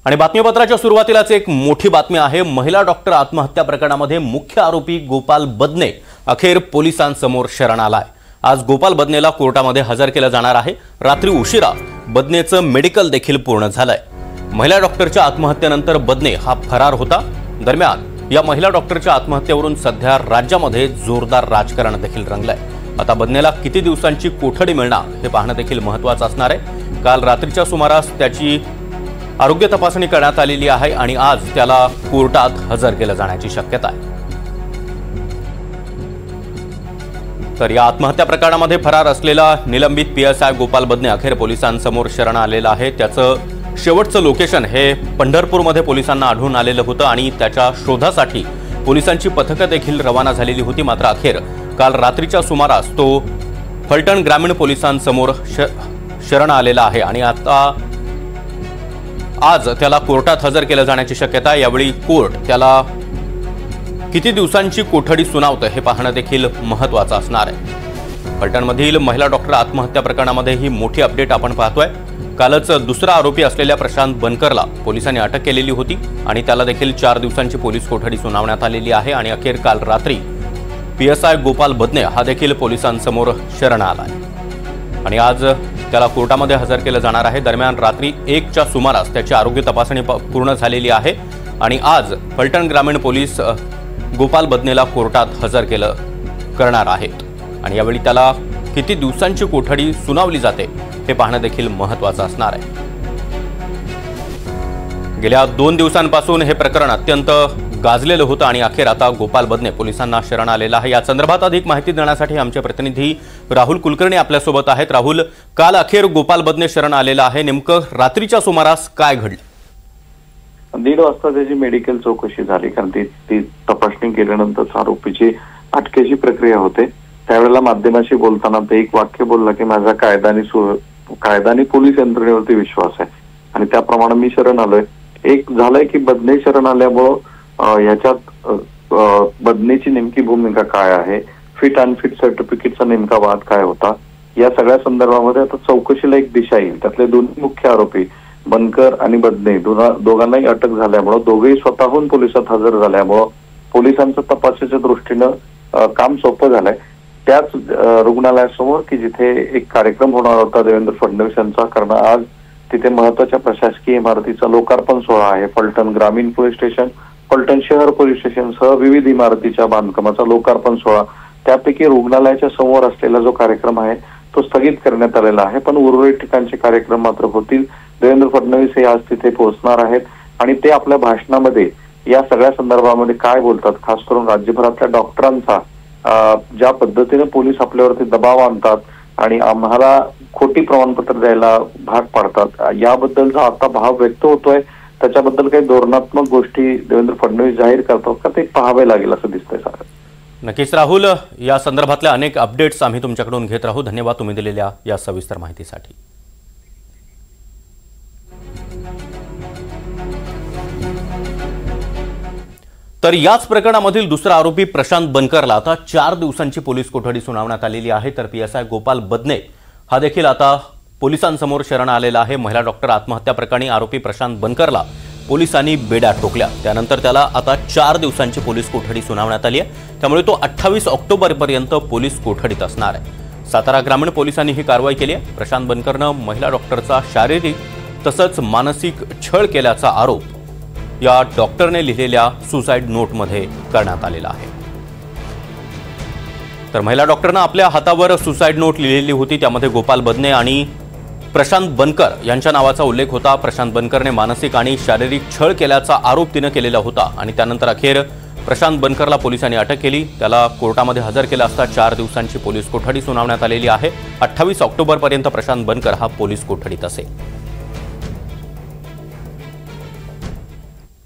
आणि बातमीपत्राच्या सुरुवातीलाच एक मोठी बातमी आहे। महिला डॉक्टर आत्महत्या प्रकरणामध्ये मुख्य आरोपी गोपाल बदने अखेर पोलिसांसमोर शरण आलाय। आज गोपाल बदनेला कोर्टामध्ये हजर केलं जाणार आहे। रात्री उशिरा बदनेचं मेडिकल देखील पूर्ण झालंय। महिला डॉक्टरच्या आत्महत्येनंतर बदने हा फरार होता। दरम्यान या महिला डॉक्टरच्या आत्महत्येवरून सध्या राज्यामध्ये जोरदार राजकारण देखील रंगलंय। आता बदनेला किती दिवसांची कोठडी मिळणार हे पाहणं देखील महत्त्वाचं असणार आहे। काल रात्रीच्या सुमारास त्याची आरोग्य तपासणी करण्यात आलेली आहे आणि आज त्याला कोर्टात हजर केलं जाण्याची शक्यता आहे। तर या आत्महत्या प्रकरणामध्ये फरार असलेला निलंबित पीएसआय गोपाल बदने अखेर पोलिसांसमोर शरण आलेला आहे। त्याचं शेवटचं लोकेशन हे पंढरपूरमध्ये पोलिसांना आढळून आलेलं होतं आणि त्याच्या शोधासाठी पोलिसांची पथकं देखील रवाना झालेली होती। मात्र अखेर काल रात्रीच्या सुमारास तो फलटण ग्रामीण पोलिसांसमोर शरण आलेला आहे आणि आता आज त्याला कोर्टात हजर केलं जाण्याची शक्यता आहे। यावेळी कोर्ट त्याला किती दिवसांची कोठडी सुनावतं हे पाहणं देखील महत्त्वाचं असणार आहे। फलटणमधील महिला डॉक्टर आत्महत्या प्रकरणामध्ये ही मोठी अपडेट आपण पाहतोय। कालच दुसरा आरोपी असलेल्या प्रशांत बनकरला पोलिसांनी अटक केलेली होती आणि त्याला देखील 4 दिवसांची पोलीस कोठडी सुनावण्यात आलेली आहे आणि अखेर काल रात्री पीएसआय गोपाल बदने हा देखील पोलिसांसमोर शरण आला आहे आणि आज त्याला कोर्टामध्ये हजर केलं जाणार आहे। दरम्यान रात्री 1च्या सुमारास त्याची आरोग्य तपासणी पूर्ण झालेली आहे आणि आज फलटण ग्रामीण पोलीस गोपाल बदनेला कोर्टात हजर करणार आहेत आणि यावेळी त्याला किती दिवसांची कोठडी सुनावली जाते हे पाहणं देखील महत्त्वाचं असणार आहे। गेल्या 2 दिवसांपासून हे प्रकरण अत्यंत गाजलेलं होतं आणि अखेर आता गोपाल बदने पोलिसांना शरण आलेला आहे। या संदर्भात अधिक माहिती देण्यासाठी आमचे प्रतिनिधी राहुल कुलकर्णी आपल्यासोबत आहेत। राहुल, काल अखेर गोपाल बदने शरण आलेला आहे, नेमकं रात्रीच्या सुमारास काय घडलं? 1:30 वाजता त्याची मेडिकल चौकशी झाली, कारण ती तपासणी केल्यानंतर आरोपीची अटकेची प्रक्रिया होते। त्यावेळेला माध्यमाशी बोलताना ते एक वाक्य बोलला की माझा कायदा आणि पोलीस यंत्रणेवरती विश्वास आहे आणि त्याप्रमाणे मी शरण आलोय। एक झालंय की बदने शरण आल्यामुळं ह्याच्यात बदनेची नेमकी भूमिका काय आहे, फिट अनफिट सर्टिफिकेटचा नेमका वाद काय होता, या सगळ्या संदर्भामध्ये आता चौकशीला एक दिशा येईल। त्यातले दोन्ही मुख्य आरोपी बनकर आणि बदने दोघांनाही अटक झाल्यामुळं, दोघेही स्वतःहून पोलिसात हजर झाल्यामुळं पोलिसांचं तपासाच्या दृष्टीनं काम सोपं झालंय। त्याच रुग्णालयासमोर की जिथे एक कार्यक्रम होणार होता देवेंद्र फडणवीस यांचा, कारण आज तिथे महत्वाच्या प्रशासकीय इमारतीचा लोकार्पण सोहळा आहे। फलटण ग्रामीण पोलीस स्टेशन, फलटण शहर पोलीस स्टेशन सह विविध इमारतीच्या बांधकामाचा लोकार्पण सोहळा, त्यापैकी रुग्णालयाच्या समोर असलेला जो कार्यक्रम आहे तो स्थगित करण्यात आलेला आहे, पण उर्वरित ठिकाणचे कार्यक्रम मात्र होतील। देवेंद्र फडणवीस हे आज तिथे पोहोचणार आहेत आणि ते आपल्या भाषणामध्ये या सगळ्या संदर्भामध्ये काय बोलतात, खास करून राज्यभरातल्या डॉक्टरांचा ज्या पद्धतीने पोलीस आपल्यावरती दबाव आणतात आणि आम्हाला खोटी प्रमाणपत्र द्यायला भाग पाडतात, याबद्दलचा आता भाव व्यक्त होतोय। त्याच्याबद्दल काही धोरणात्मक गोष्टी देवेंद्र फडणवीस जाहीर करतात का, ते पाहावे लागेल असं दिसतंय सर। नक्कीच राहुल, या संदर्भातल्या अनेक अपडेट्स आम्ही तुमच्याकडून घेत राहू। धन्यवाद तुम्ही दिलेल्या या सविस्तर माहितीसाठी। तर याच प्रकरणामधील दुसरा आरोपी प्रशांत बनकरला आता 4 दिवसांची पोलीस कोठडी सुनावण्यात आलेली आहे। तर पीएसआय गोपाल बदने हा देखील आता पोलिसांसमोर शरण आलेला आहे। महिला डॉक्टर आत्महत्या प्रकरणी आरोपी प्रशांत बनकरला पोलिसांनी बेड्या ठोकल्या, त्यानंतर त्याला आता 4 दिवसांची पोलीस कोठडी सुनावण्यात आली आहे। त्यामुळे तो 28 ऑक्टोबरपर्यंत पोलीस कोठडीत असणार आहे। सातारा ग्रामीण पोलिसांनी ही कारवाई केली आहे। प्रशांत बनकरनं महिला डॉक्टरचा शारीरिक तसंच मानसिक छळ केल्याचा आरोप या डॉक्टरने लिहिलेल्या सुसाइड नोटमध्ये करण्यात आलेला आहे। तर महिला डॉक्टरनं आपल्या हातावर सुसाइड नोट लिहिलेली होती, त्यामध्ये गोपाल बदने आणि प्रशांत बनकर यांच्या नावाचा उल्लेख होता। प्रशांत बनकरने मानसिक आणि शारीरिक छळ केल्याचा आरोप तिनं केलेला होता आणि त्यानंतर अखेर प्रशांत बनकरला पोलिसांनी अटक केली, त्याला कोर्टामध्ये हजर केलं असता 4 दिवसांची पोलीस कोठडी सुनावण्यात आलेली आहे। 28 ऑक्टोबरपर्यंत प्रशांत बनकर हा पोलीस कोठडीत असेल।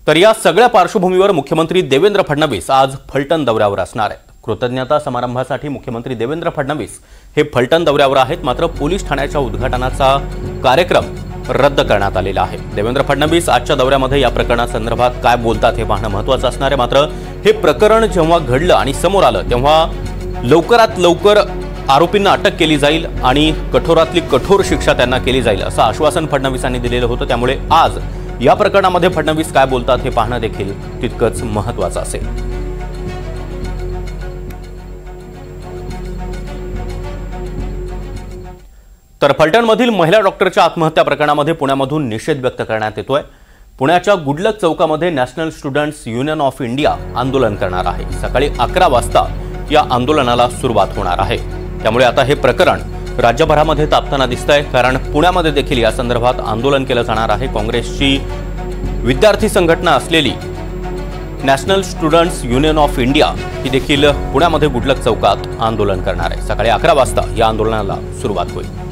तर या सगळ्या पार्श्वभूमीवर मुख्यमंत्री देवेंद्र फडणवीस आज फलटण दौऱ्यावर असणार आहेत। कृतज्ञता समारंभासाठी मुख्यमंत्री देवेंद्र फडणवीस हे फलटण दौऱ्यावर आहेत, मात्र पोलीस ठाण्याच्या उद्घाटनाचा कार्यक्रम रद्द करण्यात आलेला आहे। देवेंद्र फडणवीस आजच्या दौऱ्यामध्ये या प्रकरणासंदर्भात काय बोलतात हे पाहणं महत्त्वाचं असणार आहे। मात्र हे प्रकरण जेव्हा घडलं आणि समोर आलं तेव्हा लवकरात लवकर आरोपींना अटक केली जाईल आणि कठोरातली कठोर शिक्षा त्यांना केली जाईल असं आश्वासन फडणवीसांनी दिलेलं होतं। त्यामुळे आज या प्रकरणामध्ये फडणवीस काय बोलतात हे पाहणं देखील तितकंच महत्त्वाचं असेल। तर फलटणमधील महिला डॉक्टरच्या आत्महत्या प्रकरणामध्ये पुण्यामधून निषेध व्यक्त करण्यात येतोय। पुण्याच्या गुडलक चौकामध्ये national students union of India आंदोलन करणार आहे। सकाळी 11 वाजता या आंदोलनाला सुरुवात होणार आहे। त्यामुळे आता हे प्रकरण राज्यभरामध्ये तापताना दिसतंय, कारण पुण्यामध्ये देखील या संदर्भात आंदोलन केलं जाणार आहे। काँग्रेसची विद्यार्थी संघटना असलेली national students union of India ही देखील पुण्यामध्ये गुडलक चौकात आंदोलन करणार आहे। सकाळी 11 वाजता या आंदोलनाला सुरुवात होईल।